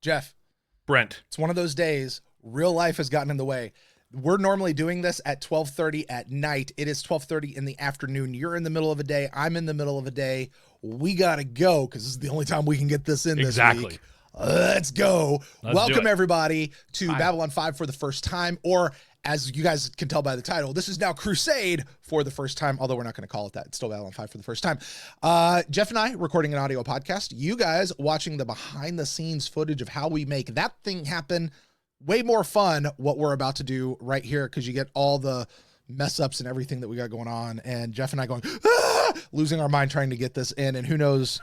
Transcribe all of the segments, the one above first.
Jeff. Brent. It's one of those days. Real life has gotten in the way. We're normally doing this at 12:30 at night. It is 12:30 in the afternoon. You're in the middle of a day. I'm in the middle of a day. We got to go because this is the only time we can get this in this week. Let's go. Welcome, everybody, to Babylon 5 for the first time, or as you guys can tell by the title, this is now Crusade for the first time, although we're not going to call it that. It's still Babylon 5 for the first time. Jeff and I recording an audio podcast. You guys watching the behind-the-scenes footage of how we make that thing happen. Way more fun what we're about to do right here because you get all the mess-ups and everything that we got going on, and Jeff and I going, losing our mind trying to get this in, and who knows,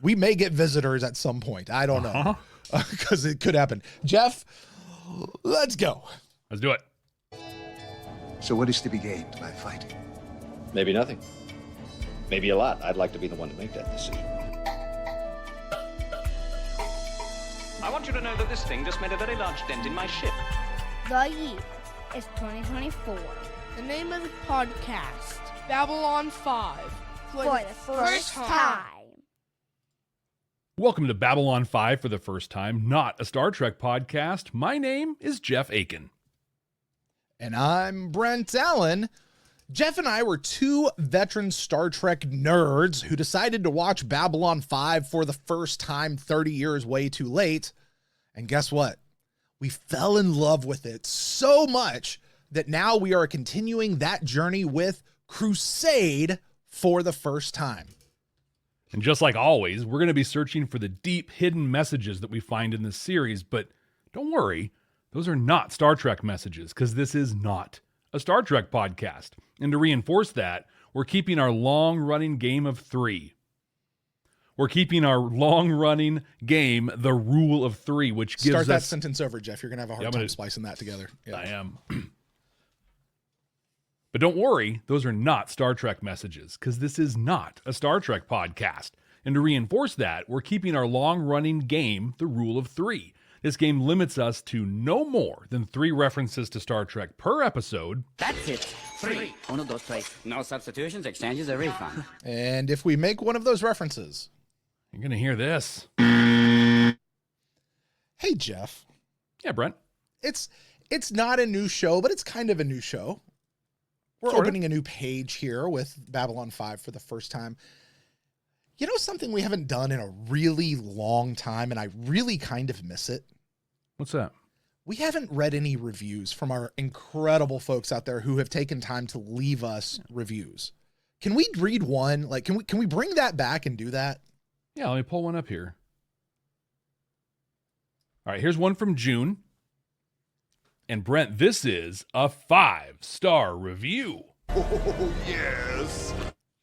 we may get visitors at some point. I don't know, because it could happen. Jeff, let's go. Let's do it. So what is to be gained by fighting? Maybe nothing. Maybe a lot. I'd like to be the one to make that decision. I want you to know that this thing just made a very large dent in my ship. The year is 2024. The name of the podcast, Babylon 5. For the first time. Welcome to Babylon 5 for the first time, not a Star Trek podcast. My name is Jeff Akin. And I'm Brent Allen. Jeff and I were two veteran Star Trek nerds who decided to watch Babylon 5 for the first time 30 years way too late. And guess what? We fell in love with it so much that now we are continuing that journey with Crusade for the first time. And just like always, we're going to be searching for the deep hidden messages that we find in this series, but don't worry, those are not Star Trek messages because this is not a Star Trek podcast. And to reinforce that, we're keeping our long-running game of three. We're keeping our long-running game, the rule of three, which gives us... Start that sentence over, Jeff. You're going to have a hard time splicing that together. Yeah. I am. But don't worry, those are not Star Trek messages, because this is not a Star Trek podcast. And to reinforce that, we're keeping our long-running game, the rule of three. This game limits us to no more than 3 references to Star Trek per episode. That's it. 3. 1, 2, 3. No substitutions, exchanges, or refund. And if we make one of those references... You're going to hear this. Hey, Jeff. Yeah, Brent. It's not a new show, but it's kind of a new show. We're opening a new page here with Babylon 5 for the first time. You know something we haven't done in a really long time, and I really kind of miss it? What's that? We haven't read any reviews from our incredible folks out there who have taken time to leave us reviews. Can we read one? Like, can we bring that back and do that? Yeah, let me pull one up here. All right, here's one from June. And Brent, this is a 5-star review. Oh, yes.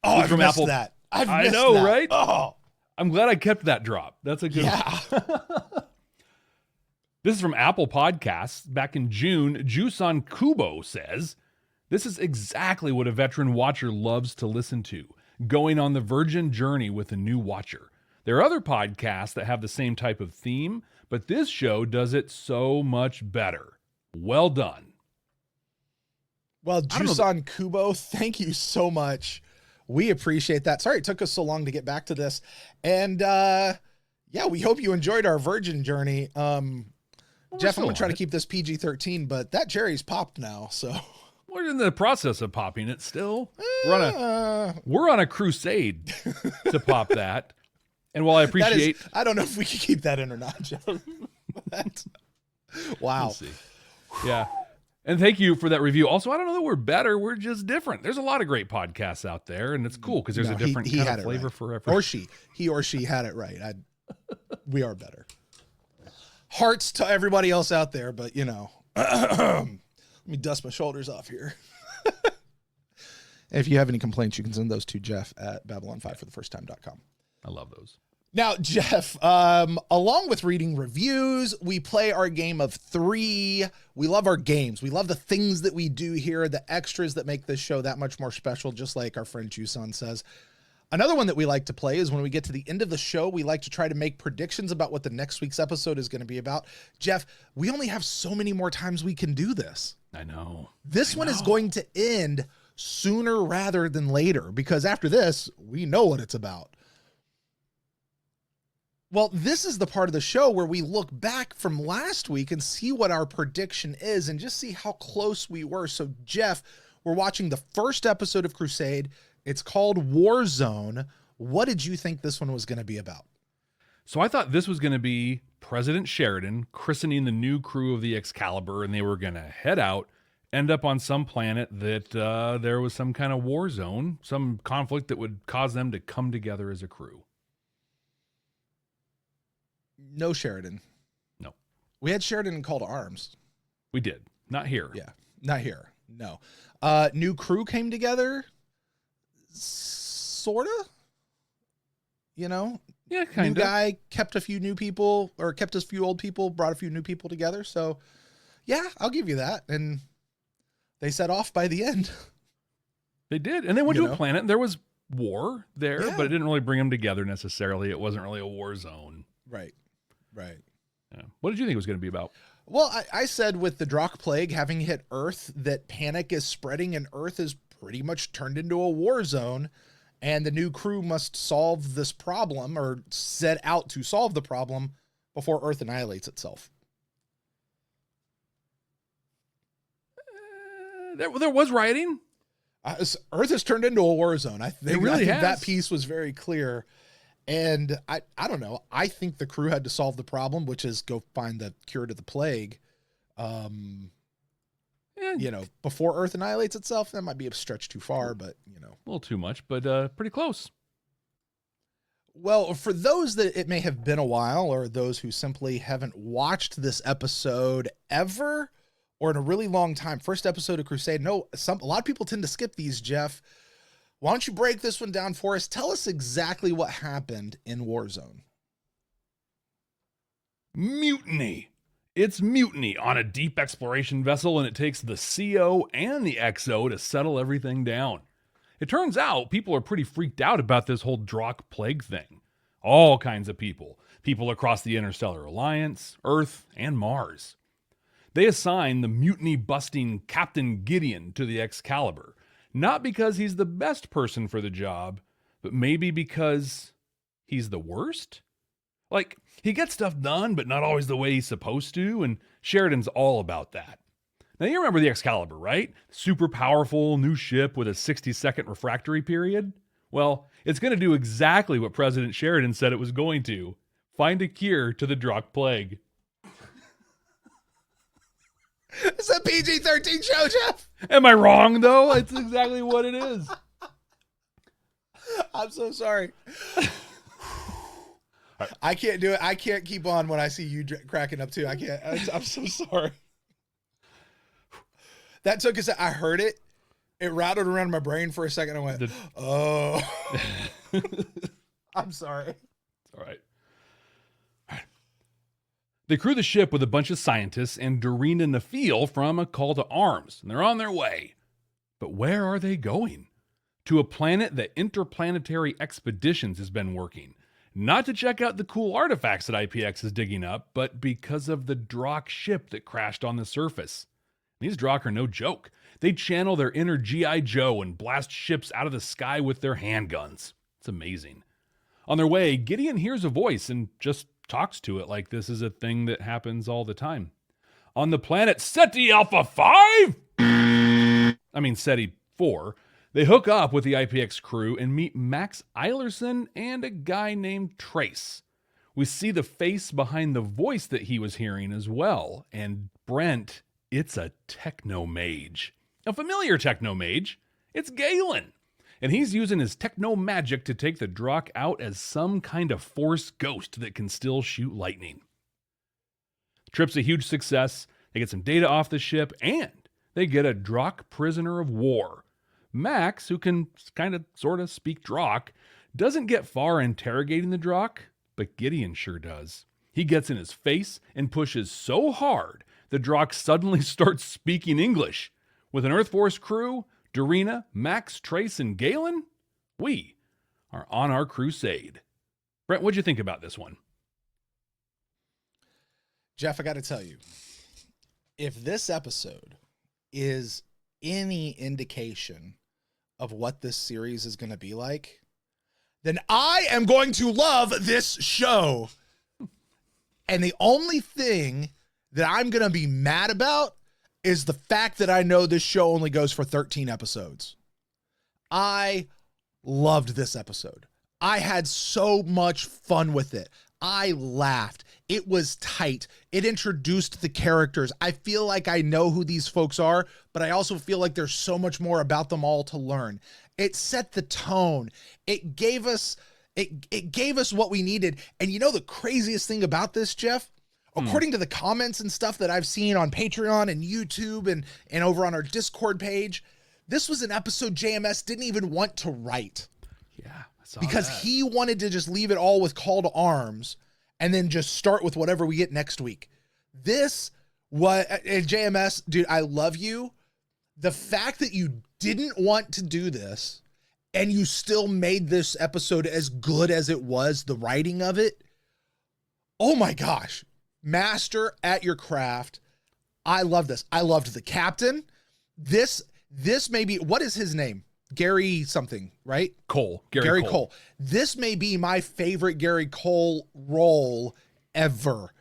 Oh, I've missed that. I know, that. Right? Oh. I'm glad I kept that drop. That's a good one. This is from Apple Podcasts. Back in June, Jusan Kubo says, this is exactly what a veteran watcher loves to listen to, going on the virgin journey with a new watcher. There are other podcasts that have the same type of theme, but this show does it so much better. Well done. Well, Jusan Kubo, thank you so much. We appreciate that. Sorry it took us so long to get back to this. And yeah, we hope you enjoyed our virgin journey. Jeff, I'm going to try to keep this PG-13, but that cherry's popped now, so... We're in the process of popping it still. We're on a crusade to pop that. And while I appreciate... I don't know if we can keep that in or not, Jeff. Wow. We'll see. Yeah. And thank you for that review. Also, I don't know that we're better. We're just different. There's a lot of great podcasts out there, and it's cool because there's a different kind of flavor for everyone. He or she had it right. We are better. Hearts to everybody else out there, but, you know... Let me dust my shoulders off here. If you have any complaints, you can send those to Jeff at babylon5forthefirst-time.com. I love those. Now, Jeff, along with reading reviews, we play our game of 3. We love our games. We love the things that we do here, the extras that make this show that much more special, just like our friend Jusan says. Another one that we like to play is when we get to the end of the show, we like to try to make predictions about what the next week's episode is going to be about. Jeff, we only have so many more times we can do this. I know. This one is going to end sooner rather than later, because after this, we know what it's about. Well, this is the part of the show where we look back from last week and see what our prediction is and just see how close we were. So, Jeff, we're watching the first episode of Crusade. It's called Warzone. What did you think this one was going to be about? So I thought this was going to be President Sheridan christening the new crew of the Excalibur, and they were going to head out, end up on some planet that there was some kind of war zone, some conflict that would cause them to come together as a crew. No Sheridan. No. We had Sheridan in Call to Arms. We did. Not here. Yeah, not here. No. New crew came together. Sorta. You know? Yeah, kind of. New guy kept a few new people, or kept a few old people, brought a few new people together. So, yeah, I'll give you that. And they set off by the end. They did. And they went to a planet, and there was war there, Yeah. but it didn't really bring them together necessarily. It wasn't really a war zone. Right. Right. Yeah. What did you think it was going to be about? Well, I said with the Drock plague having hit Earth that panic is spreading and Earth is pretty much turned into a war zone, and the new crew must solve this problem or set out to solve the problem before Earth annihilates itself. There was rioting. Earth has turned into a war zone. I think has. that piece was very clear. And I don't know. I think the crew had to solve the problem, which is go find the cure to the plague. Before Earth annihilates itself. That might be a stretch too far, but A little too much, but pretty close. Well, for those that it may have been a while, or those who simply haven't watched this episode ever, or in a really long time, first episode of Crusade. A lot of people tend to skip these, Jeff. Why don't you break this one down for us? Tell us exactly what happened in Warzone. Mutiny. It's mutiny on a deep exploration vessel, and it takes the CO and the XO to settle everything down. It turns out people are pretty freaked out about this whole Drock plague thing. All kinds of people. People across the Interstellar Alliance, Earth, and Mars. They assign the mutiny-busting Captain Gideon to the Excalibur. Not because he's the best person for the job, but maybe because he's the worst? Like, he gets stuff done, but not always the way he's supposed to, and Sheridan's all about that. Now, you remember the Excalibur, right? Super powerful new ship with a 60-second refractory period? Well, it's going to do exactly what President Sheridan said it was going to. Find a cure to the Drock plague. It's a PG-13 show, Jeff. Am I wrong, though? It's exactly what it is. I'm so sorry. I can't do it. I can't keep on when I see you cracking up, too. I can't. I'm so sorry. That took us. I heard it. It rattled around my brain for a second. I went, oh. I'm sorry. It's all right. They crew the ship with a bunch of scientists and Doreen and Nafeel from A Call to Arms, and they're on their way. But where are they going? To a planet that Interplanetary Expeditions has been working. Not to check out the cool artifacts that IPX is digging up, but because of the Drock ship that crashed on the surface. These Drock are no joke. They channel their inner G.I. Joe and blast ships out of the sky with their handguns. It's amazing. On their way, Gideon hears a voice and just talks to it like this is a thing that happens all the time. On the planet SETI Alpha 5? SETI 4. They hook up with the IPX crew and meet Max Eilerson and a guy named Trace. We see the face behind the voice that he was hearing as well. And Brent, it's a techno-mage. A familiar techno-mage. It's Galen. And he's using his techno-magic to take the Drock out as some kind of force ghost that can still shoot lightning. The trip's a huge success. They get some data off the ship, and they get a Drock prisoner of war. Max, who can sort of speak Drock, doesn't get far interrogating the Drock, but Gideon sure does. He gets in his face and pushes so hard, the Drock suddenly starts speaking English. With an Earth Force crew, Dorina, Max, Trace, and Galen, we are on our crusade. Brent, what'd you think about this one? Jeff, I got to tell you, if this episode is any indication of what this series is going to be like, then I am going to love this show. And the only thing that I'm going to be mad about is the fact that I know this show only goes for 13 episodes. I loved this episode. I had so much fun with it. I laughed. It was tight. It introduced the characters. I feel like I know who these folks are, but I also feel like there's so much more about them all to learn. It set the tone. It gave us what we needed. And you know the craziest thing about this, Jeff? According to the comments and stuff that I've seen on Patreon and YouTube and over on our Discord page, this was an episode JMS didn't even want to write. Yeah, I saw because that. he wanted to just leave it all with Call to Arms and then just start with whatever we get next week. This was, and JMS, dude, I love you. The fact that you didn't want to do this and you still made this episode as good as it was, the writing of it, oh my gosh. Master at your craft. I love this. I loved the captain. This may be, what is his name? Gary something, right? Cole. Gary Cole. This may be my favorite Gary Cole role ever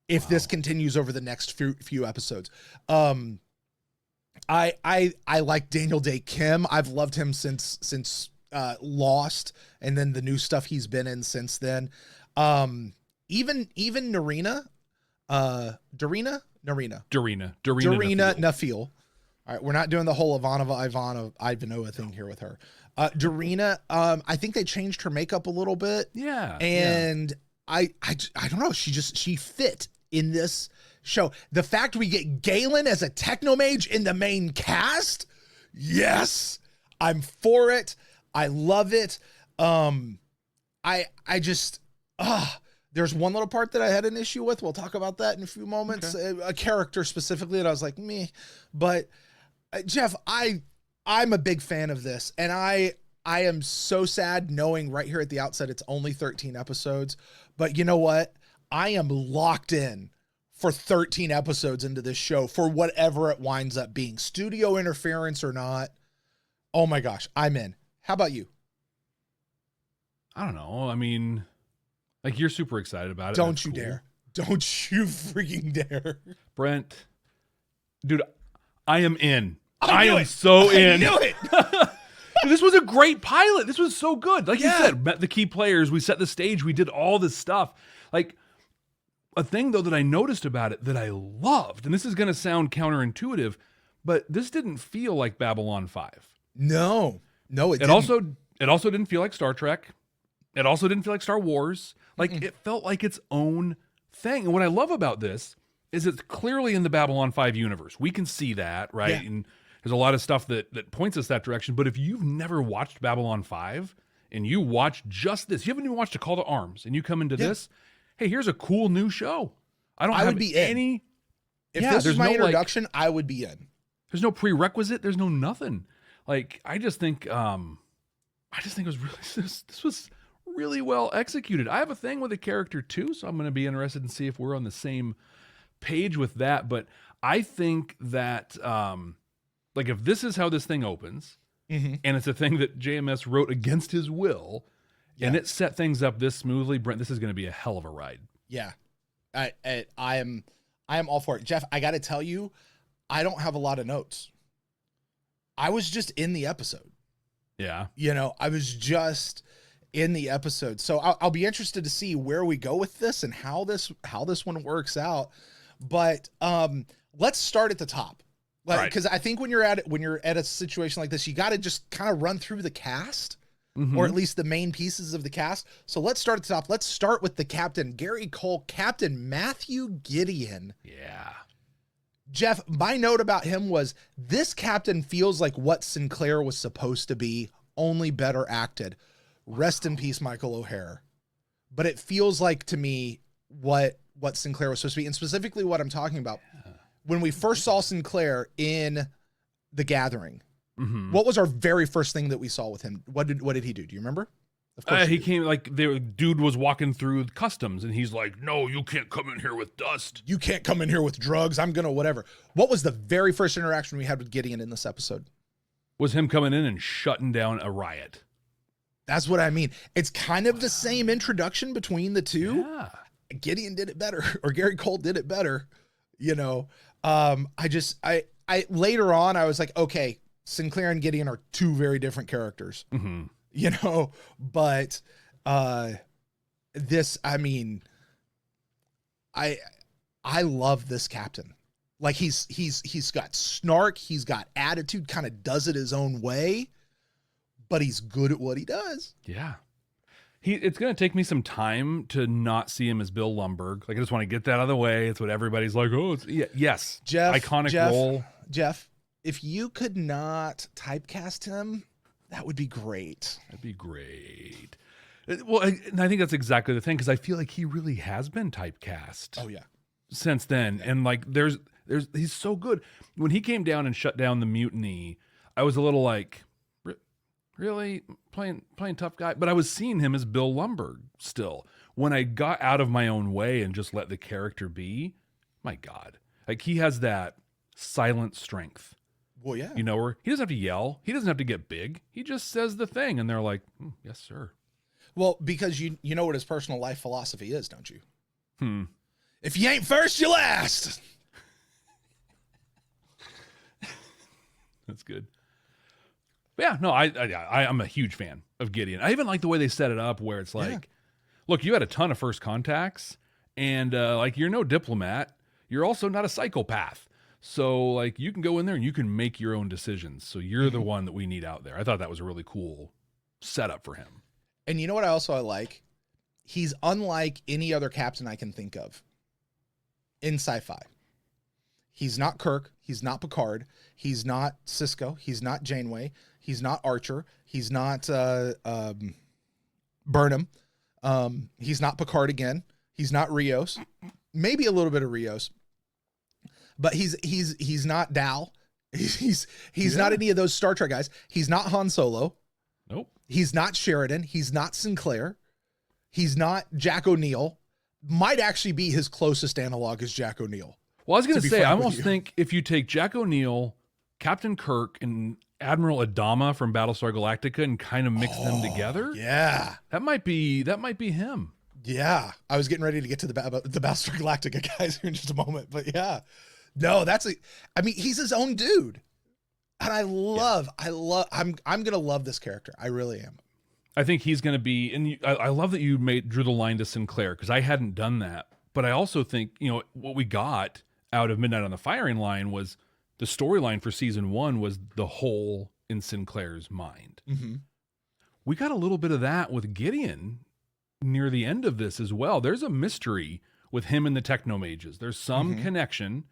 if this continues over the next few episodes. I like Daniel Day Kim. I've loved him since Lost, and then the new stuff he's been in since then. Even Narina Nafil. All right, we're not doing the whole Ivanova thing here with her. Darina, I think they changed her makeup a little bit. Yeah. And I don't know, she fit in this show. The fact we get Galen as a technomage in the main cast, yes, I'm for it. I love it. There's one little part that I had an issue with. We'll talk about that in a few moments. Okay. A character specifically that I was like, meh. But Jeff, I'm a big fan of this, and I am so sad knowing right here at the outset it's only 13 episodes. But you know what? I am locked in for 13 episodes into this show for whatever it winds up being, studio interference or not. Oh my gosh, I'm in. How about you? I don't know. I mean, like, you're super excited about it. Don't you dare. Don't you freaking dare. Brent, dude, I am in. I am so in. I knew it. This was a great pilot. This was so good. Like you said, met the key players. We set the stage. We did all this stuff. Like, a thing, though, that I noticed about it that I loved, and this is going to sound counterintuitive, but this didn't feel like Babylon 5. No, it didn't. It also didn't feel like Star Trek. It also didn't feel like Star Wars. Like, it felt like its own thing. And what I love about this is it's clearly in the Babylon 5 universe. We can see that, right? Yeah. And there's a lot of stuff that points us that direction. But if you've never watched Babylon 5 and you watch just this, you haven't even watched A Call to Arms, and you come into this, hey, here's a cool new show. I would be any. If this was my introduction, I would be in. There's no prerequisite. There's no nothing. Like, I just think it was really, this was really well executed. I have a thing with the character too, so I'm going to be interested in see if we're on the same page with that. But I think that, like, if this is how this thing opens, and it's a thing that JMS wrote against his will, and it set things up this smoothly, Brent, this is going to be a hell of a ride. Yeah, I am all for it. Jeff, I got to tell you, I don't have a lot of notes. I was just in the episode. Yeah, I was just in the episode, so I'll be interested to see where we go with this and how this one works out. But let's start at the top, because I think when you're at a situation like this, you got to just kind of run through the cast, or at least the main pieces of the cast. So let's start at the top. Let's start with the captain, Gary Cole, Captain Matthew Gideon. Yeah. Jeff, my note about him was this captain feels like what Sinclair was supposed to be, only better acted. Rest in peace, Michael O'Hare. But it feels like to me what Sinclair was supposed to be, and specifically what I'm talking about. When we first saw Sinclair in The Gathering, what was our very first thing that we saw with him? What did he do? Do you remember? Of course he came, like, the dude was walking through customs, and he's like, no, you can't come in here with dust. You can't come in here with drugs. I'm going to whatever. What was the very first interaction we had with Gideon in this episode? Was him coming in and shutting down a riot. That's what I mean. It's kind of the same introduction between the two. Yeah. Gideon did it better, or Gary Cole did it better. You know, I later on, I was like, okay, Sinclair and Gideon are two very different characters, you know, but this, I mean, I love this captain. Like he's got snark, he's got attitude, kind of does it his own way, but he's good at what he does. Yeah. It's going to take me some time to not see him as Bill Lumbergh. Like, I just want to get that out of the way. It's what everybody's like, oh, yes. Iconic role. Jeff, if you could not typecast him, that would be great. That'd be great. Well, and I think that's exactly the thing, because I feel like he really has been typecast. Oh, yeah. Since then. And like, he's so good. When he came down and shut down the mutiny, I was a little like, really playing tough guy, but I was seeing him as Bill Lumbergh still. When I got out of my own way and just let the character be, my God, like he has that silent strength. Well, yeah, you know, where he doesn't have to yell, he doesn't have to get big. He just says the thing, and they're like, "Yes, sir." Well, because you know what his personal life philosophy is, don't you? If you ain't first, you last. That's good. But yeah, no, I'm a huge fan of Gideon. I even like the way they set it up, where it's like, look, you had a ton of first contacts, and like you're no diplomat. You're also not a psychopath. So like you can go in there and you can make your own decisions. So you're the one that we need out there. I thought that was a really cool setup for him. And you know what I like? He's unlike any other captain I can think of in sci-fi. He's not Kirk. He's not Picard. He's not Sisko. He's not Janeway. He's not Archer. He's not Burnham. He's not Picard again. He's not Rios. Maybe a little bit of Rios. But he's not Dal. He's not any of those Star Trek guys. He's not Han Solo. Nope. He's not Sheridan. He's not Sinclair. He's not Jack O'Neill. Might actually be his closest analog is Jack O'Neill. Well, I was going to say, I almost think if you take Jack O'Neill, Captain Kirk, and Admiral Adama from Battlestar Galactica and kind of mix them together, that might be him. Yeah, I was getting ready to get to the Battlestar Galactica guys here in just a moment, but yeah, no, I mean, he's his own dude, and I'm gonna love this character. I really am. I think he's gonna be, and I love that you drew the line to Sinclair, because I hadn't done that, but I also think what we got out of Midnight on the Firing Line was the storyline for season 1 was the hole in Sinclair's mind. We got a little bit of that with Gideon near the end of this as well. There's a mystery with him and the Technomages. There's some connection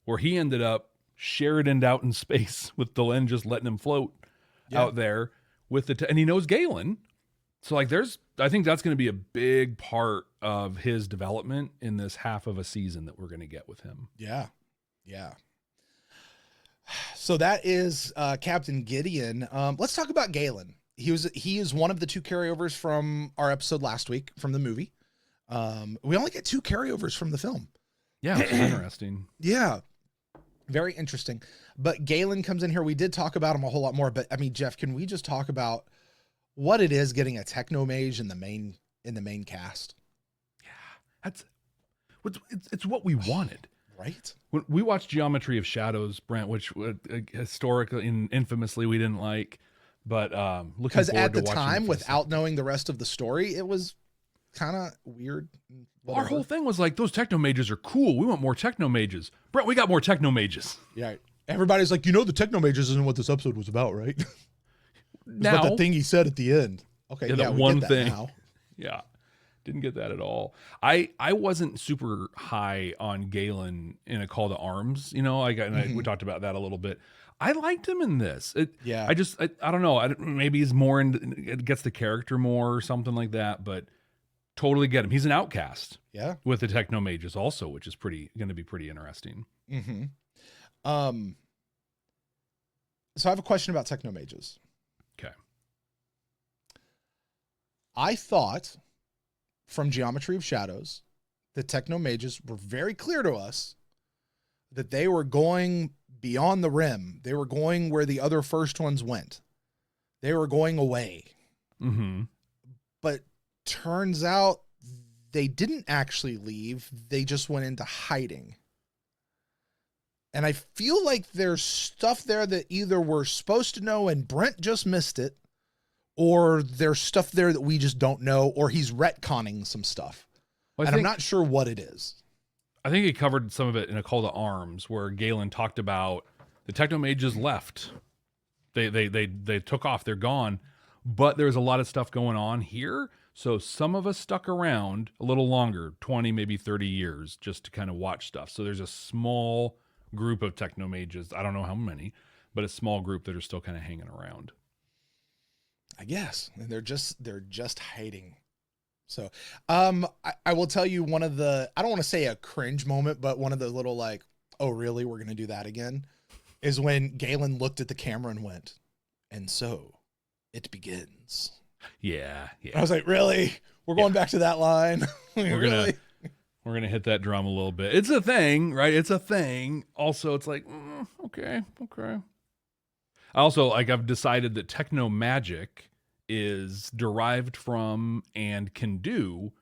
where he ended up Sheridan'd out in space with Delenn just letting him float out there with and he knows Galen. So like I think that's going to be a big part of his development in this half of a season that we're going to get with him. Yeah. So that is Captain Gideon. Let's talk about Galen. He is one of the 2 carryovers from our episode last week from the movie. We only get 2 carryovers from the film. Yeah, it's interesting. Yeah, very interesting. But Galen comes in here. We did talk about him a whole lot more, but I mean, Jeff, can we just talk about what it is getting a Technomage in the main cast? Yeah, it's what we wanted. Right. When we watched Geometry of Shadows, Brent, which historically and infamously we didn't like, but because at the time, without knowing the rest of the story, it was kind of weird. Our whole thing was like, those Technomages are cool. We want more Technomages. Brent, we got more Technomages. Yeah. Everybody's like, the Technomages isn't what this episode was about, right? Now, about the thing he said at the end. Okay, that one thing. Now. Yeah. Didn't get that at all. I wasn't super high on Galen in A Call to Arms. We talked about that a little bit. I liked him in this. I don't know. Maybe he's more it gets the character more or something like that, but totally get him. He's an outcast. Yeah. With the Technomages also, which is going to be pretty interesting. So I have a question about Technomages. Okay. I thought from Geometry of Shadows, the Technomages were very clear to us that they were going beyond the rim. They were going where the other first ones went. They were going away. But turns out they didn't actually leave. They just went into hiding. And I feel like there's stuff there that either we're supposed to know and Brent just missed it, or there's stuff there that we just don't know, or he's retconning some stuff. Well, I'm not sure what it is. I think he covered some of it in A Call to Arms, where Galen talked about the Technomages left. They took off. They're gone. But there's a lot of stuff going on here. So some of us stuck around a little longer, 20, maybe 30 years, just to kind of watch stuff. So there's a small group of Technomages. I don't know how many, but a small group that are still kind of hanging around. I guess. And they're just hiding. So I will tell you one of the, I don't want to say a cringe moment, but one of the little like, oh really, we're going to do that again, is when Galen looked at the camera and went, and so it begins. Yeah. I was like, really? We're going back to that line? We're gonna hit that drum a little bit. It's a thing, right? It's a thing. Also, it's like, okay. Also, like, I've decided that techno magic is derived from and can do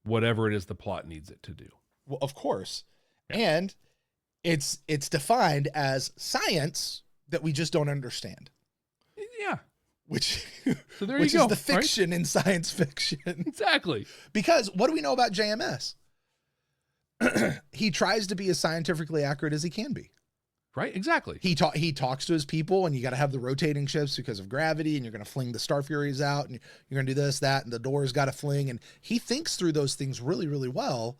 whatever it is the plot needs it to do. Well, of course. Yeah. And it's defined as science that we just don't understand. Yeah. Which is the fiction, right? In science fiction. Exactly. Because what do we know about JMS? He tries to be as scientifically accurate as he can be. Right, exactly. He talks to his people, and you got to have the rotating ships because of gravity, and you're going to fling the Starfuries out, and you're going to do this, that, and the door's got to fling, and he thinks through those things really, really well.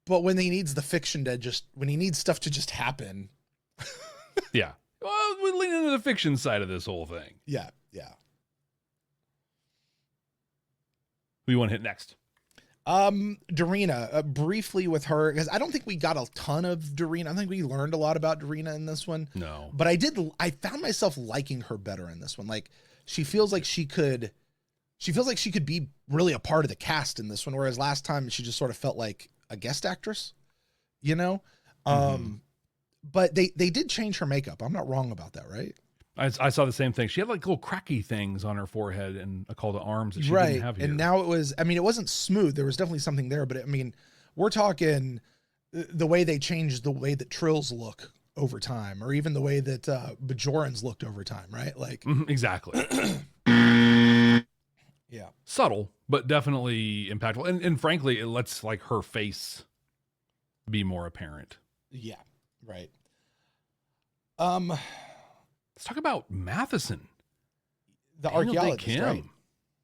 But when he needs the fiction to when he needs stuff to just happen. Yeah. Well, we lean into the fiction side of this whole thing. Yeah. Who you want to hit next? Darina, briefly with her, because I don't think we got a ton of Darina. I think we learned a lot about Darina in this one. No. But I found myself liking her better in this one. Like, she feels like she could be really a part of the cast in this one, whereas last time she just sort of felt like a guest actress, you know? But they did change her makeup. I'm not wrong about that, right? I saw the same thing. She had like little cracky things on her forehead and A Call to Arms that she didn't have here. And now it wasn't smooth. There was definitely something there, but we're talking the way they changed the way that Trills look over time, or even the way that Bajorans looked over time, right? Like exactly. Yeah. Subtle, but definitely impactful. And frankly, it lets like her face be more apparent. Yeah. Right. Let's talk about Matheson. The archaeologist, right?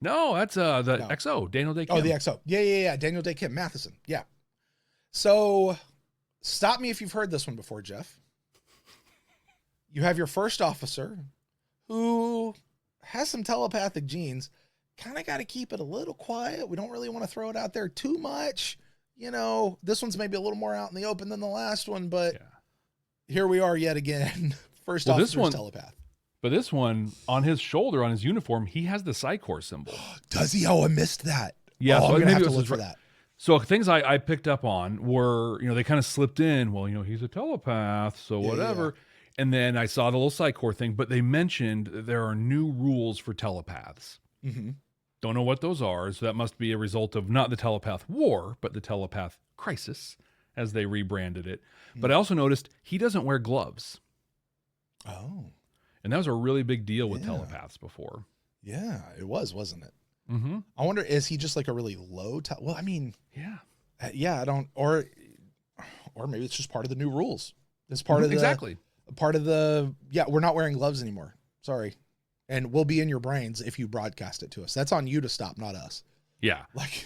No, that's the XO, Daniel Day Kim. Oh, the XO. Yeah. Daniel Day Kim, Matheson. Yeah. So stop me if you've heard this one before, Jeff. You have your first officer who has some telepathic genes. Kind of got to keep it a little quiet. We don't really want to throw it out there too much. You know, this one's maybe a little more out in the open than the last one, but here we are yet again. First officer's telepath. But this one, on his shoulder, on his uniform, he has the Psychor symbol. Does he? Oh, I missed that. Yeah, so I'm going to have to look for that. So things I picked up on were, they kind of slipped in, well, he's a telepath, so whatever. Yeah. And then I saw the little Psychor thing, but they mentioned there are new rules for telepaths. Mm-hmm. Don't know what those are, so that must be a result of not the telepath war, but the telepath crisis, as they rebranded it. Mm-hmm. But I also noticed he doesn't wear gloves. Oh. And that was a really big deal with telepaths before. Yeah, it was, wasn't it? Mm-hmm. I wonder, is he just like a really low well, I mean, yeah, I don't, or maybe it's just part of the new rules. It's part of we're not wearing gloves anymore. Sorry. And we'll be in your brains if you broadcast it to us. That's on you to stop, not us. Yeah. Like,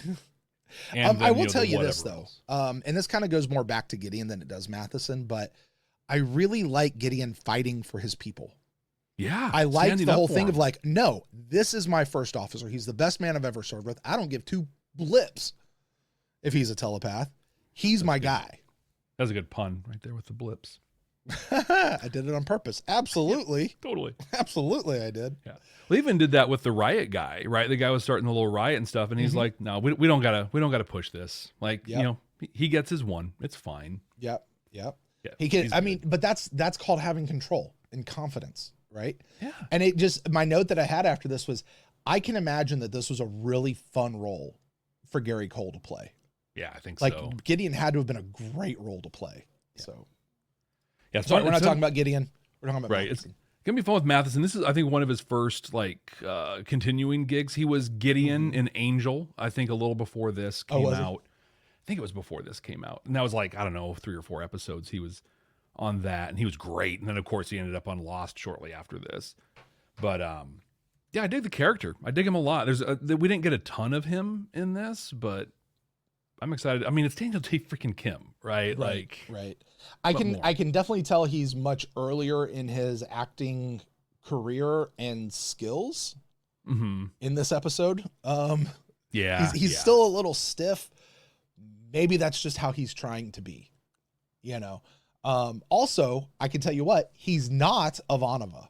and I will tell you this though. And this kind of goes more back to Gideon than it does Matheson, but I really like Gideon fighting for his people. Yeah. I like the whole thing of like, no, this is my first officer. He's the best man I've ever served with. I don't give two blips if he's a telepath. That's my guy. That was a good pun right there with the blips. I did it on purpose. Absolutely. Yeah, totally. Absolutely, I did. Yeah. We even did that with the riot guy, right? The guy was starting the little riot and stuff, and he's like, no, we don't gotta push this. Like, he gets his one. It's fine. Yep. Yeah, he can, but that's called having control and confidence, right? Yeah. And my note that I had after this was, I can imagine that this was a really fun role for Gary Cole to play. Yeah, I think Like so. Gideon had to have been a great role to play. So Yeah, sorry, we're not talking about Gideon. We're talking about right. Matheson. It's gonna be fun with Matheson. This is, I think, one of his first like continuing gigs. He was Gideon in Angel. I think a little before this came out. I think it was before this came out, and that was like, I don't know, 3 or 4 episodes. He was on that, and he was great. And then of course he ended up on Lost shortly after this. But yeah, I dig the character. I dig him a lot. We didn't get a ton of him in this, but I'm excited. I mean, it's Daniel Day freaking Kim, right? Right. I can definitely tell he's much earlier in his acting career and skills in this episode. He's still a little stiff. Maybe that's just how he's trying to be, you know. Also, I can tell you what, he's not Ivanova.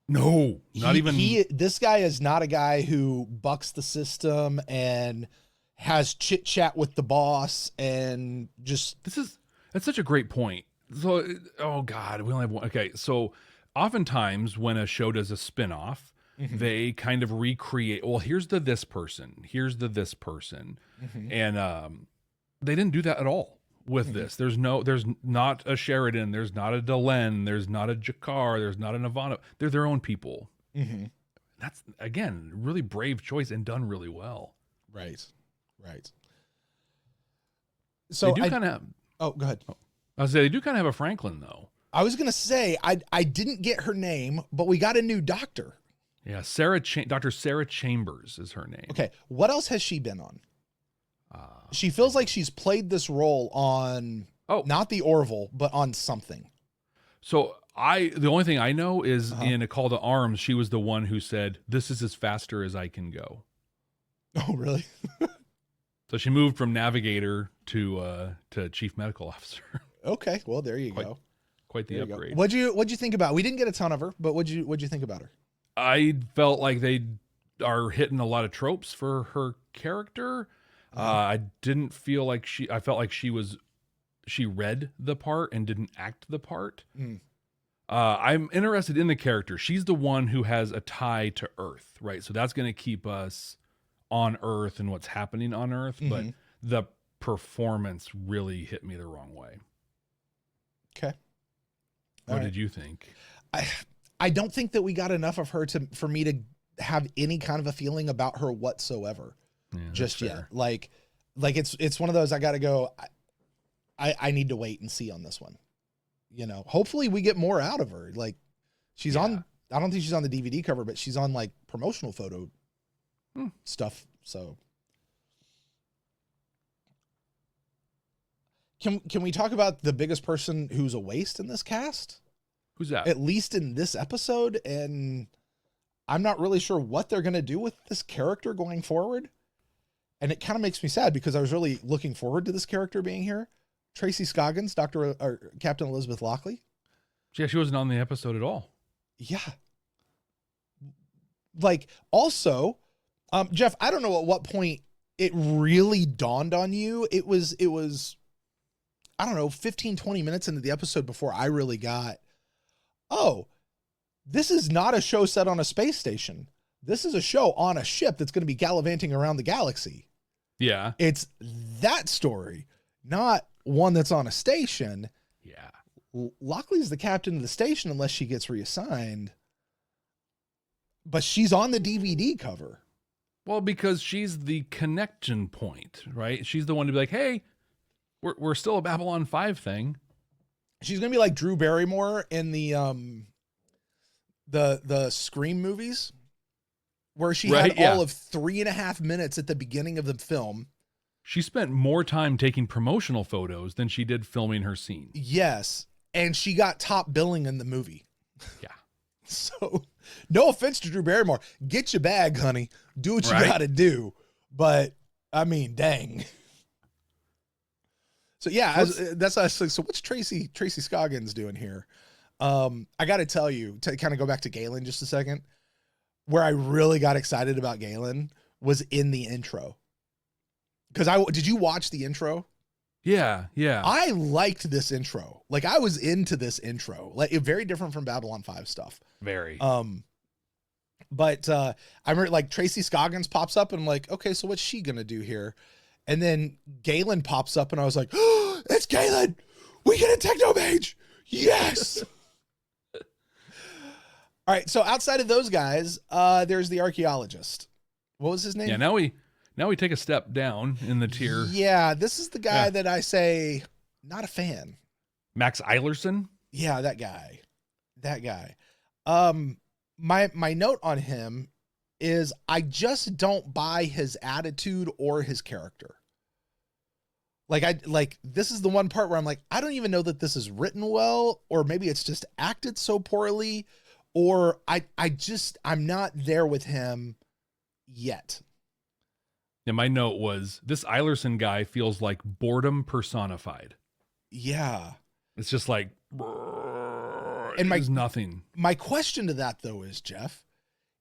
No, not even. This guy is not a guy who bucks the system and has chit chat with the boss and just. That's such a great point. So, oh God, we only have one. Okay, so oftentimes when a show does a spinoff, they kind of recreate. Well, here's this person. Here's this person, and they didn't do that at all with this. There's not a Sheridan. There's not a Delenn. There's not a Jakar. There's not an Ivanova. They're their own people. That's, again, really brave choice and done really well. Right. So they do kind of. Oh, go ahead. I was say they do kind of have a Franklin though. I was gonna say I didn't get her name, but we got a new doctor. Yeah, Dr. Sarah Chambers is her name. Okay, what else has she been on? She feels like she's played this role on not the Orville, but on something. So the only thing I know is in A Call to Arms, she was the one who said, "This is as faster as I can go." Oh, really? So she moved from navigator to chief medical officer. Okay, well there you go. Quite the upgrade. What'd you think about? We didn't get a ton of her, but what'd you think about her? I felt like they are hitting a lot of tropes for her character. I didn't feel like I felt like she read the part and didn't act the part. I'm interested in the character. She's the one who has a tie to Earth, right? So that's going to keep us on Earth and what's happening on Earth. But the performance really hit me the wrong way. Okay. What did you think? I don't think that we got enough of her for me to have any kind of a feeling about her whatsoever. Just yet. Like it's one of those I got to go. I need to wait and see on this one. You know, hopefully we get more out of her. Like she's on. I don't think she's on the DVD cover, but she's on like promotional photo stuff. So can we talk about the biggest person who's a waste in this cast? Who's that? At least in this episode, and I'm not really sure what they're going to do with this character going forward. And it kind of makes me sad because I was really looking forward to this character being here. Tracy Scoggins, Captain Elizabeth Lockley. Yeah, she wasn't on the episode at all. Yeah. Like, also, Jeff, I don't know at what point it really dawned on you. It was, I don't know, 15, 20 minutes into the episode before I really got, oh, this is not a show set on a space station. This is a show on a ship that's going to be gallivanting around the galaxy. Yeah. It's that story, not one that's on a station. Yeah. Lockley's the captain of the station unless she gets reassigned. But she's on the DVD cover. Well, because she's the connection point, right? She's the one to be like, hey, we're still a Babylon 5 thing. She's going to be like Drew Barrymore in the Scream movies, where she had all of 3.5 minutes at the beginning of the film. She spent more time taking promotional photos than she did filming her scene. Yes. And she got top billing in the movie. Yeah. So no offense to Drew Barrymore. Get your bag, honey. Do what you got to do. But I mean, dang. So yeah, that's so what's Tracy Scoggins doing here? I got to tell you, to kind of go back to Galen just a second, where I really got excited about Galen was in the intro. Because did you watch the intro? Yeah. I liked this intro. Like I was into this intro. Like very different from Babylon 5 stuff. Very. But I remember like Tracy Scoggins pops up and I'm like, okay, so what's she gonna do here? And then Galen pops up and I was like, oh, it's Galen. We get a techno mage. Yes. All right. So outside of those guys, there's the archaeologist. What was his name? Yeah. Now we take a step down in the tier. Yeah. This is the guy that I say not a fan. Max Eilerson. Yeah. That guy. My note on him is I just don't buy his attitude or his character. This is the one part where I'm like, I don't even know that this is written well, or maybe it's just acted so poorly, or I'm not there with him yet. Yeah, my note was this Eilerson guy feels like boredom personified. Yeah. It's just like, and there's nothing. My question to that though is, Jeff,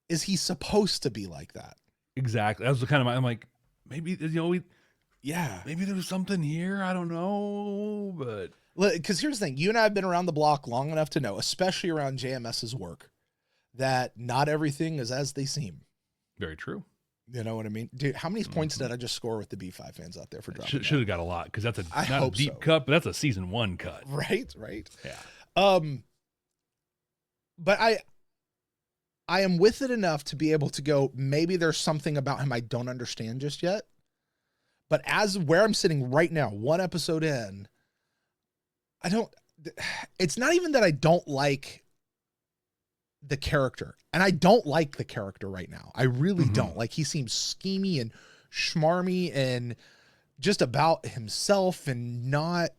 is he supposed to be like that? Exactly. That was kind of I'm like, maybe, yeah, maybe there's something here. I don't know, but because here's the thing, you and I have been around the block long enough to know, especially around JMS's work, that not everything is as they seem. Very true. You know what I mean? Dude, how many points did I just score with the B5 fans out there for dropping? Should have got a lot, because that's not a deep so. cut, but that's a season 1 cut. Right. Yeah. But I am with it enough to be able to go, maybe there's something about him I don't understand just yet. But as where I'm sitting right now, one episode in, it's not even that I don't like the character. And I don't like the character right now. I really don't. Like, he seems schemy and schmarmy and just about himself and not,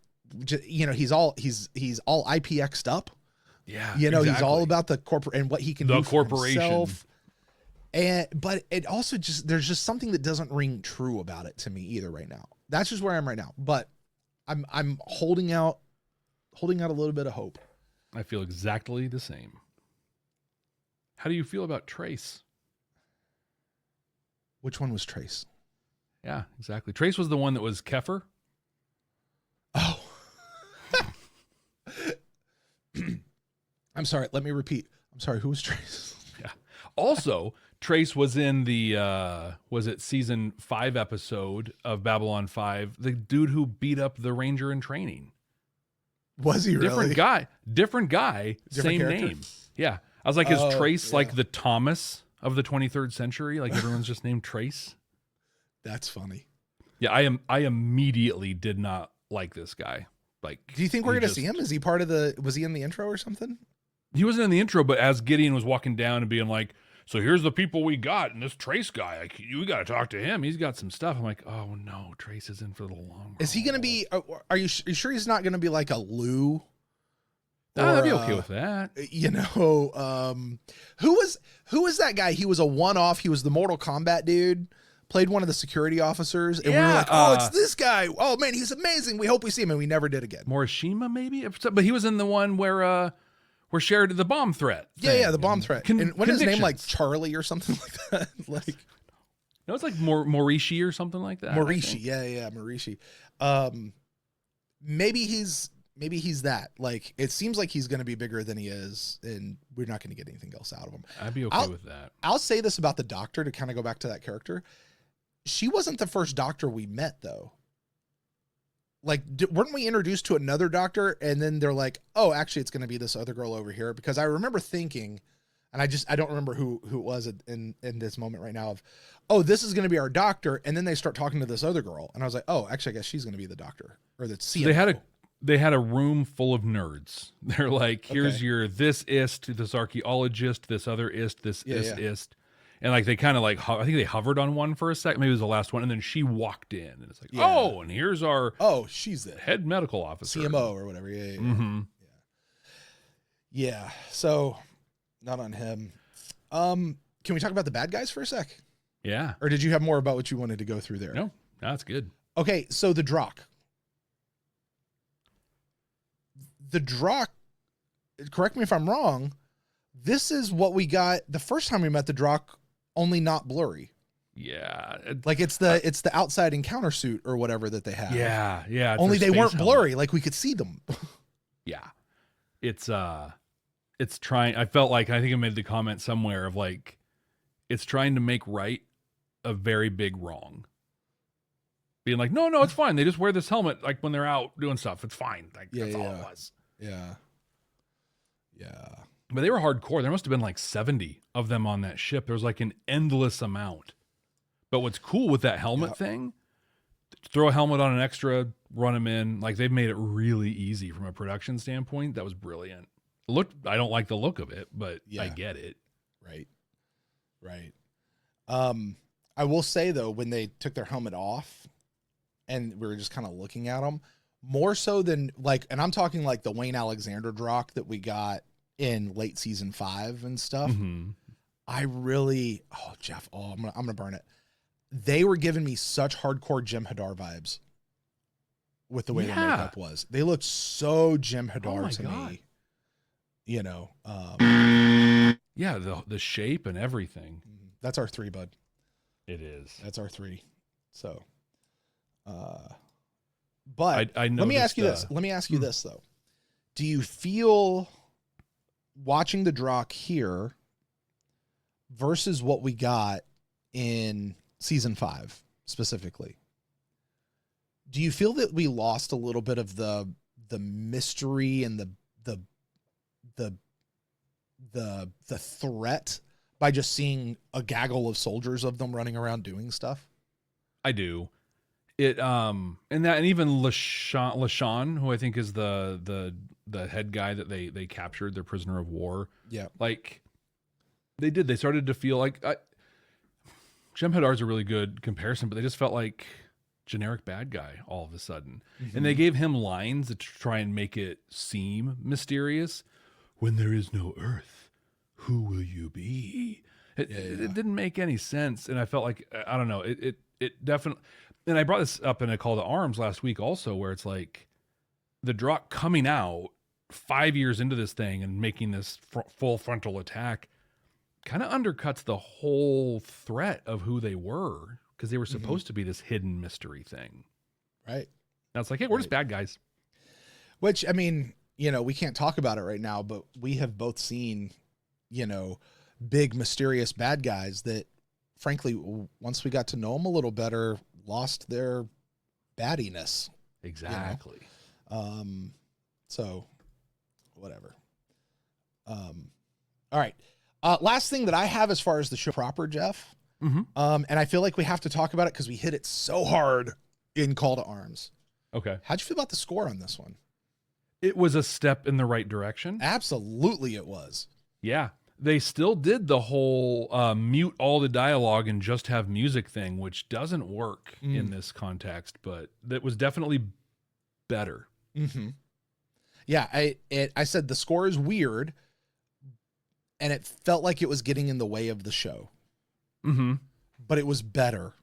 he's all IPX'd up. Yeah. Exactly. He's all about the corporate and what he can do for himself. But it also there's just something that doesn't ring true about it to me either right now. That's just where I am right now. But I'm holding out a little bit of hope. I feel exactly the same. How do you feel about Trace? Which one was Trace? Yeah, exactly. Trace was the one that was Kefir. Oh. I'm sorry. Let me repeat. I'm sorry. Who was Trace? Yeah. Also, Trace was in the, was it season 5 episode of Babylon 5, the dude who beat up the ranger in training. Was he really? Different guy, same character? name. Yeah. I was like, is Trace like the Thomas of the 23rd century? Like everyone's just named Trace? That's funny. Yeah, I immediately did not like this guy. Like, do you think we're going to see him? Is he part of was he in the intro or something? He wasn't in the intro, but as Gideon was walking down and being like, so here's the people we got, and this Trace guy, like, we got to talk to him. He's got some stuff. I'm like, oh no, Trace is in for the long run. Is he going to be, are you sure he's not going to be like a Lou? I'd be okay with that. Who was that guy? He was a one-off. He was the Mortal Kombat dude. Played one of the security officers, and we were like, "Oh, it's this guy! Oh man, he's amazing! We hope we see him." And we never did again. Morishima, maybe, but he was in the one where shared the bomb threat. Yeah, the bomb threat. And what is his name, like Charlie or something like that? Like, no, it's like Morishi or something like that. Morishi, yeah, Morishi. Maybe he's that. Like, it seems like he's going to be bigger than he is, and we're not going to get anything else out of him. I'd be okay with that. I'll say this about the Doctor to kind of go back to that character. She wasn't the first Doctor we met, though. Like, weren't we introduced to another Doctor, and then they're like, oh, actually, it's going to be this other girl over here? Because I remember thinking, and I don't remember who it was in this moment right now of, oh, this is going to be our Doctor, and then they start talking to this other girl, and I was like, oh, actually, I guess she's going to be the Doctor, or the CMO. They had a room full of nerds. They're like, here's your this ist, this archaeologist, this other ist, this ist. And like they kind of like, I think they hovered on one for a second. Maybe it was the last one. And then she walked in and it's like, oh, and here's our she's the head medical officer. CMO or whatever. Yeah. Mm-hmm. Yeah. So not on him. Can we talk about the bad guys for a sec? Yeah. Or did you have more about what you wanted to go through there? No, that's good. Okay. So the Drock. Correct me if I'm wrong, this is what we got the first time we met the Drock, only not blurry. Yeah. Like it's the outside encounter suit or whatever that they have. Yeah. Only they weren't blurry, like we could see them. Yeah. It's trying, I felt like, I think I made the comment somewhere of like, it's trying to make right a very big wrong. Being like, no, it's fine. They just wear this helmet like when they're out doing stuff. It's fine. Like that's all it was. Yeah. But they were hardcore. There must have been like 70 of them on that ship. There was like an endless amount. But what's cool with that helmet thing, throw a helmet on an extra, run them in. Like they've made it really easy from a production standpoint. That was brilliant. I don't like the look of it, but I get it. Right. I will say though, when they took their helmet off and we were just kind of looking at them, more so than like, and I'm talking like the Wayne Alexander Drock that we got in late season 5 and stuff. I really, Jeff, I'm gonna burn it. They were giving me such hardcore Jim Hadar vibes with the way their makeup was. They looked so Jim Hadar to me. You know, the shape and everything. That's our 3, bud. It is. That's our 3. So, but I let me ask you this. Let me ask you this though. Do you feel watching the Drock here versus what we got in season 5 specifically? Do you feel that we lost a little bit of the mystery and the threat by just seeing a gaggle of soldiers of them running around doing stuff? I do. It and even LaShawn, who I think is the head guy that they captured, their prisoner of war. Yeah. Like they started to feel like Jem Hadar's a really good comparison, but they just felt like generic bad guy all of a sudden. And they gave him lines to try and make it seem mysterious. When there is no Earth, who will you be? It didn't make any sense. And I felt like, I don't know, it definitely, and I brought this up in a call to arms last week also, where it's like the Drock coming out 5 years into this thing and making this full frontal attack kind of undercuts the whole threat of who they were, because they were supposed to be this hidden mystery thing. Right. Now it's like, hey, we're just bad guys. Which, I mean, you know, we can't talk about it right now, but we have both seen, you know, big mysterious bad guys that, frankly, once we got to know them a little better, lost their baddiness. Exactly. You know? So, whatever. All right. Last thing that I have as far as the show proper, Jeff, and I feel like we have to talk about it because we hit it so hard in Call to Arms. Okay. How'd you feel about the score on this one? It was a step in the right direction. Absolutely it was. Yeah. They still did the whole mute all the dialogue and just have music thing, which doesn't work in this context, but that was definitely better. Yeah, I said the score is weird, and it felt like it was getting in the way of the show. But it was better.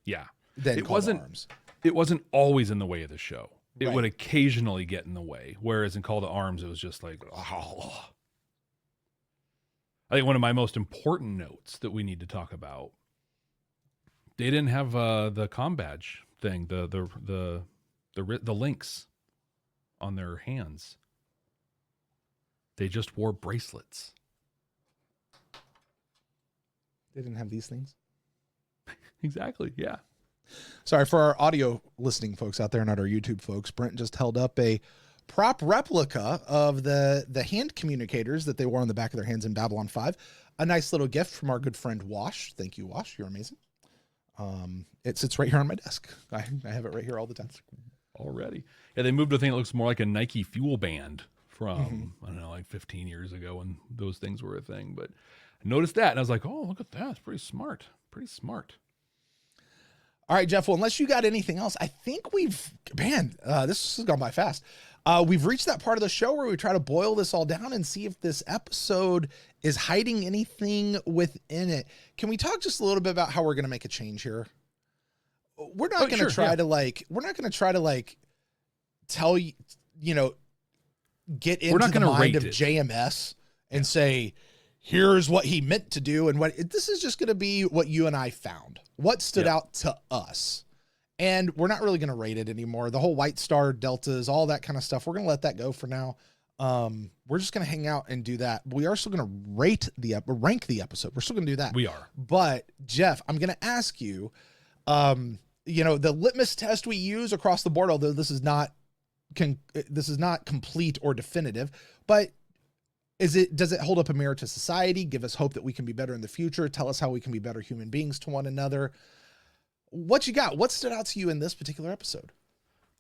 Yeah. Than Call to Arms. It wasn't always in the way of the show. It Right. would occasionally get in the way, whereas in Call to Arms, it was just like, oh. I think one of my most important notes that we need to talk about, they didn't have the comm badge thing, the links on their hands. They just wore bracelets. They didn't have these things? Exactly, yeah. Sorry, for our audio listening folks out there, not our YouTube folks, Brent just held up a prop replica of the hand communicators that they wore on the back of their hands in Babylon 5. A nice little gift from our good friend Wash. Thank you, Wash. You're amazing. It sits right here on my desk. I have it right here all the time. Already. Yeah, they moved to a thing that looks more like a Nike fuel band from, I don't know, like 15 years ago when those things were a thing. But I noticed that, and I was like, oh, look at that. It's pretty smart. Pretty smart. All right, Jeff, well, unless you got anything else, I think this has gone by fast. We've reached that part of the show where we try to boil this all down and see if this episode is hiding anything within it. Can we talk just a little bit about how we're going to make a change here? We're not going to try to tell you, get into the mind of JMS and say, here's what he meant to do. And this is just going to be what you and I found, what stood out to us. And we're not really going to rate it anymore. The whole White Star Deltas, all that kind of stuff, we're going to let that go for now. We're just going to hang out and do that. We are still going to rank the episode. We're still going to do that. We are. But Jeff, I'm going to ask you, the litmus test we use across the board, although this is not complete or definitive, but does it hold up a mirror to society? Give us hope that we can be better in the future. Tell us how we can be better human beings to one another. What you got? What stood out to you in this particular episode?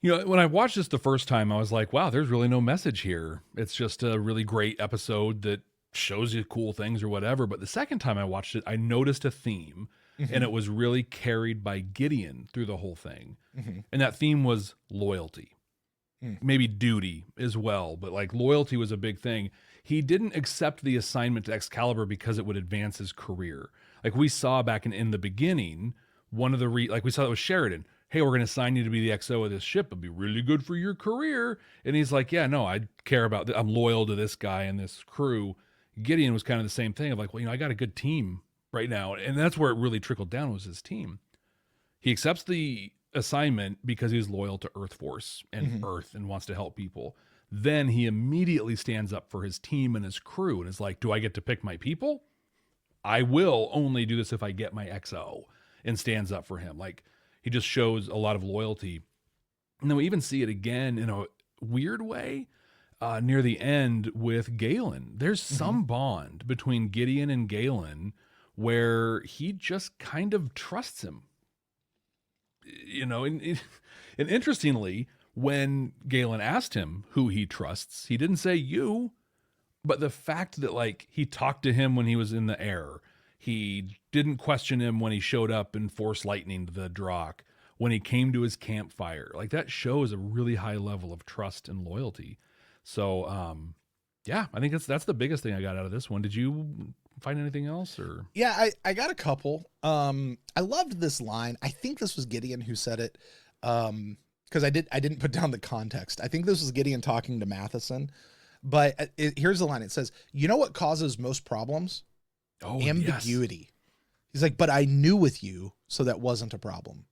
When I watched this the first time, I was like, wow, there's really no message here. It's just a really great episode that shows you cool things or whatever. But the second time I watched it, I noticed a theme, and it was really carried by Gideon through the whole thing. And that theme was loyalty, maybe duty as well. But like loyalty was a big thing. He didn't accept the assignment to Excalibur because it would advance his career. Like we saw back in the beginning, one of the we saw that with Sheridan. Hey, we're going to assign you to be the XO of this ship. It'll be really good for your career. And he's like, yeah, no, I care about I'm loyal to this guy and this crew. Gideon was kind of the same thing of like, well, I got a good team right now. And that's where it really trickled down was his team. He accepts the assignment because he's loyal to Earth Force and Earth and wants to help people. Then he immediately stands up for his team and his crew and is like, do I get to pick my people? I will only do this if I get my XO, and stands up for him. Like, he just shows a lot of loyalty. And then we even see it again in a weird way near the end with Galen. There's some bond between Gideon and Galen where he just kind of trusts him. And interestingly, when Galen asked him who he trusts, he didn't say you, but the fact that he talked to him when he was in the air, he didn't question him when he showed up and force lightning to the Drock, when he came to his campfire. That shows a really high level of trust and loyalty. So, I think that's the biggest thing I got out of this one. Did you find anything else? Or yeah, I got a couple. I loved this line. I think this was Gideon who said it, because I didn't put down the context. I think this was Gideon talking to Matheson, but here's the line. It says, "You know what causes most problems? Ambiguity." Yes. He's like, "But I knew with you, so that wasn't a problem."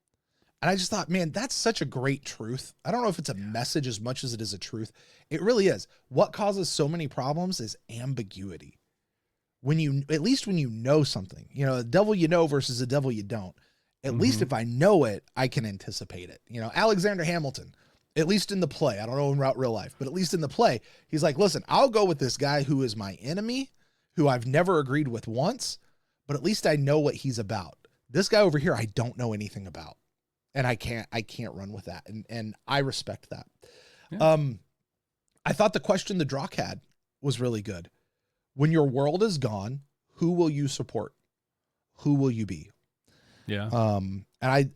And I just thought, man, that's such a great truth. I don't know if it's a message as much as it is a truth. It really is. What causes so many problems is ambiguity. At least when you know something, a devil you know versus a devil you don't. At least if I know it, I can anticipate it. Alexander Hamilton, at least in the play, I don't know in real life, but at least in the play, he's like, listen, I'll go with this guy who is my enemy, who I've never agreed with once, but at least I know what he's about. This guy over here, I don't know anything about, and I can't run with that. And I respect that. Yeah. I thought the question the Drock had was really good. When your world is gone, who will you support? Who will you be? Yeah. And I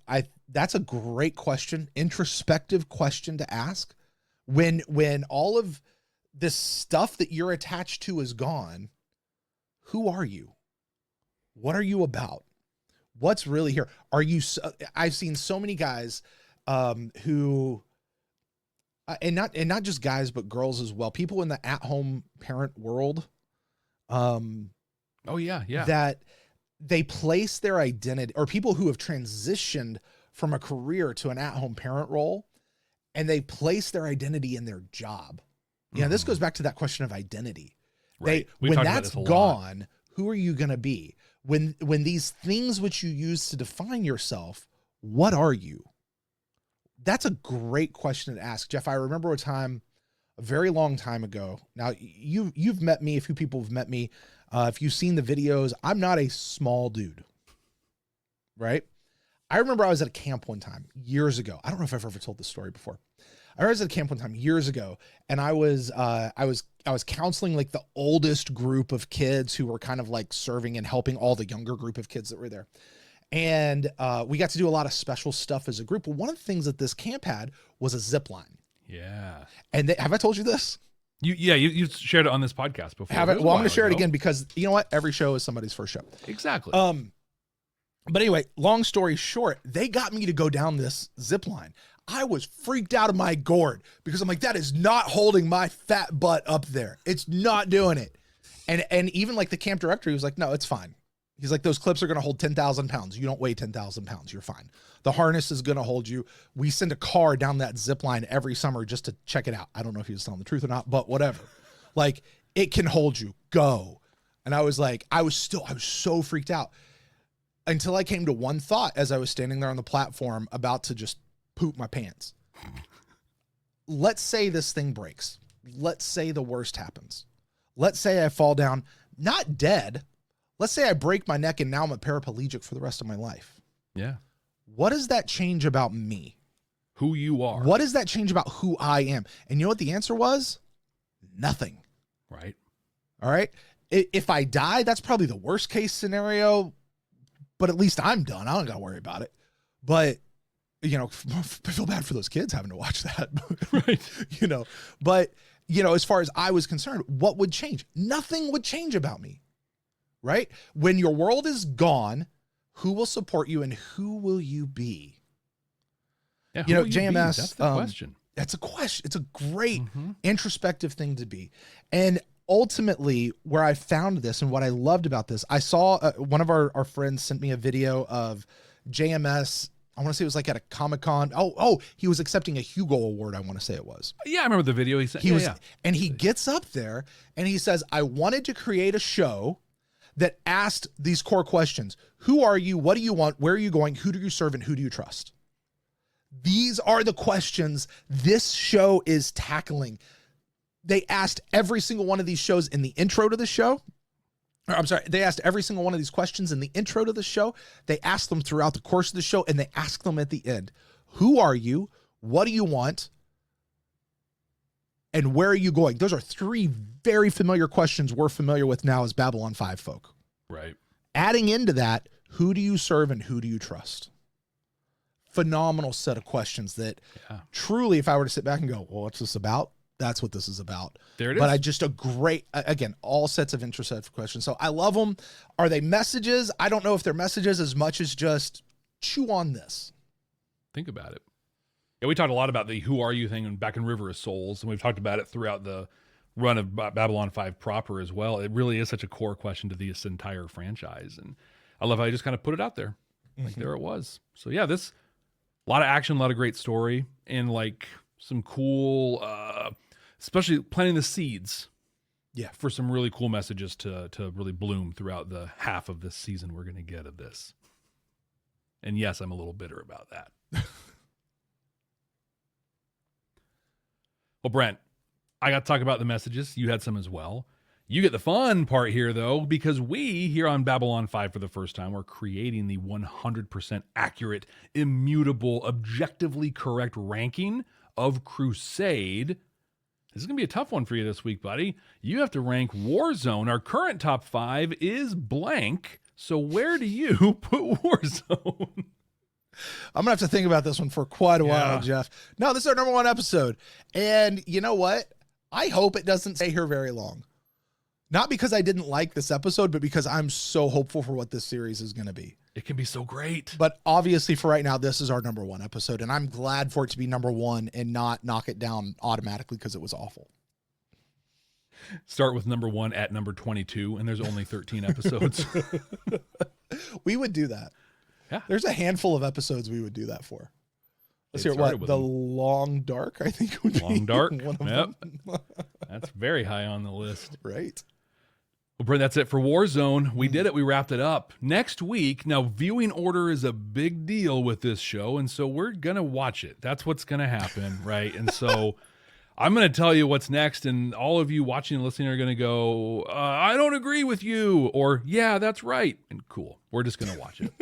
that's a great question, introspective question to ask. When all of this stuff that you're attached to is gone, who are you? What are you about? What's really here? I've seen so many guys who and not just guys but girls as well. People in the at-home parent world. That they place their identity, or people who have transitioned from a career to an at-home parent role, and they place their identity in their job. Yeah, this goes back to that question of identity. Right. When that's gone, who are you going to be? When these things which you use to define yourself, what are you? That's a great question to ask, Jeff. I remember a very long time ago. Now you've met me. A few people have met me. If you've seen the videos, I'm not a small dude, right? I remember I was at a camp one time years ago. I don't know if I've ever told this story before. I was at a camp one time years ago, and I was counseling the oldest group of kids who were kind of serving and helping all the younger group of kids that were there. And we got to do a lot of special stuff as a group. But one of the things that this camp had was a zip line. Yeah. And have I told you this? You shared it on this podcast before. Well, I'm going to share it again because you know what? Every show is somebody's first show. Exactly. But anyway, long story short, they got me to go down this zip line. I was freaked out of my gourd because I'm like, that is not holding my fat butt up there. It's not doing it. And even the camp director, he was like, no, it's fine. He's like, those clips are going to hold 10,000 pounds. You don't weigh 10,000 pounds. You're fine. The harness is going to hold you. We send a car down that zip line every summer just to check it out. I don't know if he was telling the truth or not, but whatever. Like, it can hold you. Go. And I was like, I was so freaked out until I came to one thought as I was standing there on the platform about to just poop my pants. Let's say this thing breaks. Let's say the worst happens. Let's say I fall down, not dead. Let's say I break my neck and now I'm a paraplegic for the rest of my life. Yeah. What does that change about me? Who you are. What does that change about who I am? And you know what the answer was? Nothing. Right. All right. If I die, that's probably the worst case scenario, but at least I'm done. I don't got to worry about it. But, you know, I feel bad for those kids having to watch that. Right. You know, but, you know, as far as I was concerned, what would change? Nothing would change about me. Right. When your world is gone, who will support you and who will you be? Yeah, you know, JMS, that's the question. That's a question. It's a great introspective thing to be. And ultimately, where I found this and what I loved about this, I saw one of our friends sent me a video of JMS. I want to say it was like at a Comic-Con. Oh, he was accepting a Hugo Award, I want to say it was. Yeah, I remember the video. He said, and he gets up there and he says, I wanted to create a show that asked these core questions. Who are you? What do you want? Where are you going? Who do you serve? And who do you trust? These are the questions this show is tackling. They asked every single one of these shows in the intro to the show. They asked every single one of these questions in the intro to the show. They asked them throughout the course of the show, and they asked them at the end. Who are you? What do you want? And where are you going? Those are three very familiar questions we're familiar with now as Babylon 5 folk. Right. Adding into that, who do you serve and who do you trust? Phenomenal set of questions that truly, if I were to sit back and go, well, what's this about? That's what this is about. There it is. But just a great, again, all sets of introspective questions. So I love them. Are they messages? I don't know if they're messages as much as just chew on this. Think about it. Yeah, we talked a lot about the who are you thing back in River of Souls, and we've talked about it throughout the run of Babylon 5 proper as well. It really is such a core question to this entire franchise. And I love how you just kind of put it out there. Like there it was. So yeah, this... a lot of action, a lot of great story, and like some cool, especially planting the seeds for some really cool messages to really bloom throughout the half of this season we're going to get of this. And yes, I'm a little bitter about that. Well, Brent, I got to talk about the messages. You had some as well. You get the fun part here, though, because we here on Babylon 5 for the first time are creating the 100% accurate, immutable, objectively correct ranking of Crusade. This is going to be a tough one for you this week, buddy. You have to rank Warzone. Our current top 5 is blank. So where do you put Warzone? I'm going to have to think about this one for quite a while, Jeff. No, this is our number 1 episode. And you know what? I hope it doesn't stay here very long. Not because I didn't like this episode, but because I'm so hopeful for what this series is going to be. It can be so great. But obviously for right now, this is our number 1 episode, and I'm glad for it to be number 1 and not knock it down automatically because it was awful. Start with number 1 at number 22, and there's only 13 episodes. We would do that. Yeah. There's a handful of episodes we would do that for. Let's hear what? The Long Dark, I think would be Long Dark. one of Yep. them. That's very high on the list. Right. Well, Brent, that's it for Warzone. We did it. We wrapped it up. Next week, now viewing order is a big deal with this show, and so we're going to watch it. That's what's going to happen, right? And so I'm going to tell you what's next, and all of you watching and listening are going to go, I don't agree with you, or yeah, that's right. And cool. We're just going to watch it.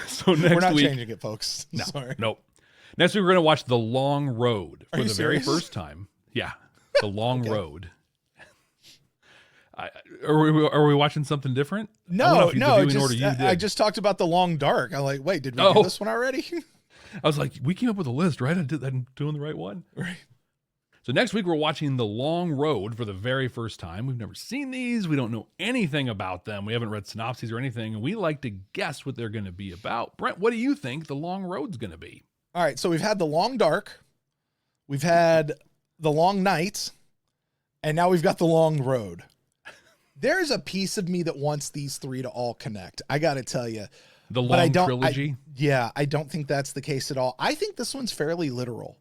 So next week... We're not changing it, folks. No, Sorry. Nope. Next week, we're going to watch The Long Road for the very serious? first time. Yeah, The Long Road. Are we watching something different? No. I just talked about The Long Dark. I'm like, wait, did we do this one already? I was like, we came up with a list, right? I'm doing the right one. Right. So next week, we're watching The Long Road for the very first time. We've never seen these. We don't know anything about them. We haven't read synopses or anything. And we like to guess what they're going to be about. Brent, what do you think The Long Road's going to be? All right, so we've had The Long Dark, we've had The Long Night, and now we've got The Long Road. There's a piece of me that wants these three to all connect. I got to tell you. The Long Trilogy? I don't think that's the case at all. I think this one's fairly literal.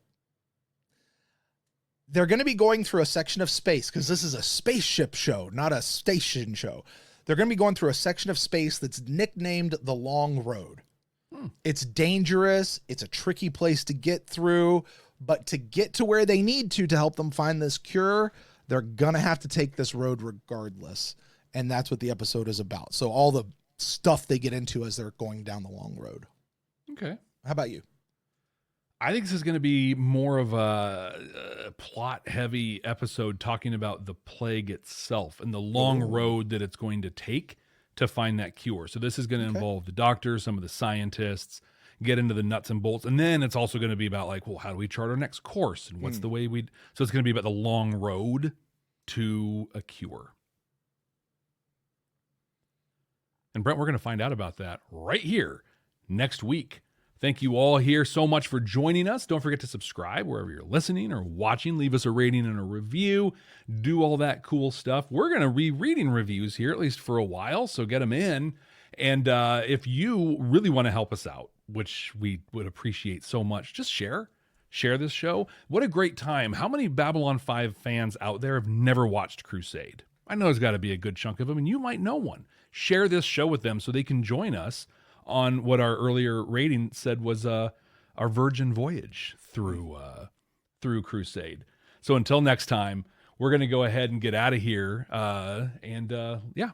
They're going to be going through a section of space because this is a spaceship show, not a station show. They're going to be going through a section of space that's nicknamed the Long Road. It's dangerous. It's a tricky place to get through, but to get to where they need to help them find this cure, they're going to have to take this road regardless. And that's what the episode is about. So all the stuff they get into as they're going down the long road. Okay. How about you? I think this is going to be more of a plot-heavy episode talking about the plague itself and the long road that it's going to take to find that cure. So this is going to involve the doctors, some of the scientists, get into the nuts and bolts. And then it's also going to be about like, well, how do we chart our next course? And what's the way so it's going to be about the long road to a cure. And Brent, we're going to find out about that right here next week. Thank you all here so much for joining us. Don't forget to subscribe wherever you're listening or watching. Leave us a rating and a review. Do all that cool stuff. We're going to be reading reviews here, at least for a while, so get them in. And if you really want to help us out, which we would appreciate so much, just share this show. What a great time. How many Babylon 5 fans out there have never watched Crusade? I know there's got to be a good chunk of them, and you might know one. Share this show with them so they can join us on what our earlier rating said was our virgin voyage through Crusade. So until next time, we're going to go ahead and get out of here. Yeah,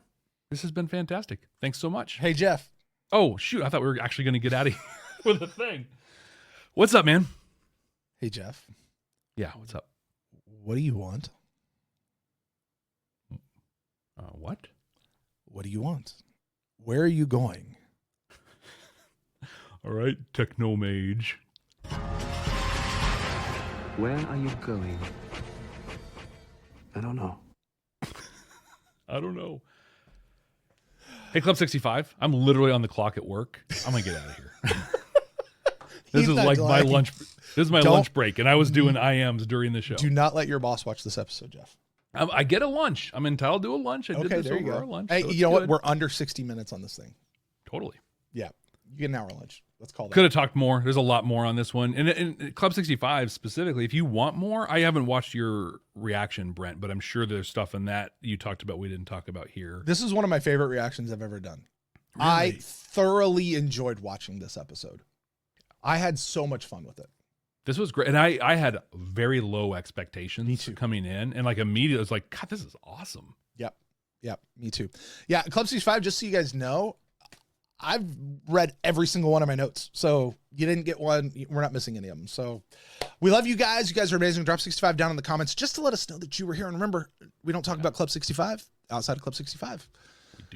this has been fantastic. Thanks so much. Hey, Jeff. Oh, shoot. I thought we were actually going to get out of here with a thing. What's up, man? Hey, Jeff. Yeah, what's up? What do you want? What? What do you want? Where are you going? All right, Techno Mage. Where are you going? I don't know. I don't know. Hey, Club 65. I'm literally on the clock at work. I'm going to get out of here. This is like my lunch. This is my lunch break, and I was doing IMs during the show. Do not let your boss watch this episode, Jeff. I get a lunch. I'm entitled to a lunch. I did this over our lunch. Hey, so you know good. what? We're under 60 minutes on this thing. Totally. Yeah. You get an hour lunch. Let's call that. Could have talked more. There's a lot more on this one. And Club 65 specifically, if you want more, I haven't watched your reaction, Brent, but I'm sure there's stuff in that you talked about we didn't talk about here. This is one of my favorite reactions I've ever done. Really? I thoroughly enjoyed watching this episode. I had so much fun with it. This was great. And I had very low expectations Me too. coming in. And like immediately, I was like, God, this is awesome. Yep. Me too. Yeah. Club 65, just so you guys know, I've read every single one of my notes. So you didn't get one. We're not missing any of them. So we love you guys. You guys are amazing. Drop 65 down in the comments just to let us know that you were here. And remember, we don't talk about Club 65 outside of Club 65.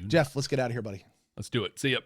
Jeff, let's get out of here, buddy. Let's do it. See ya.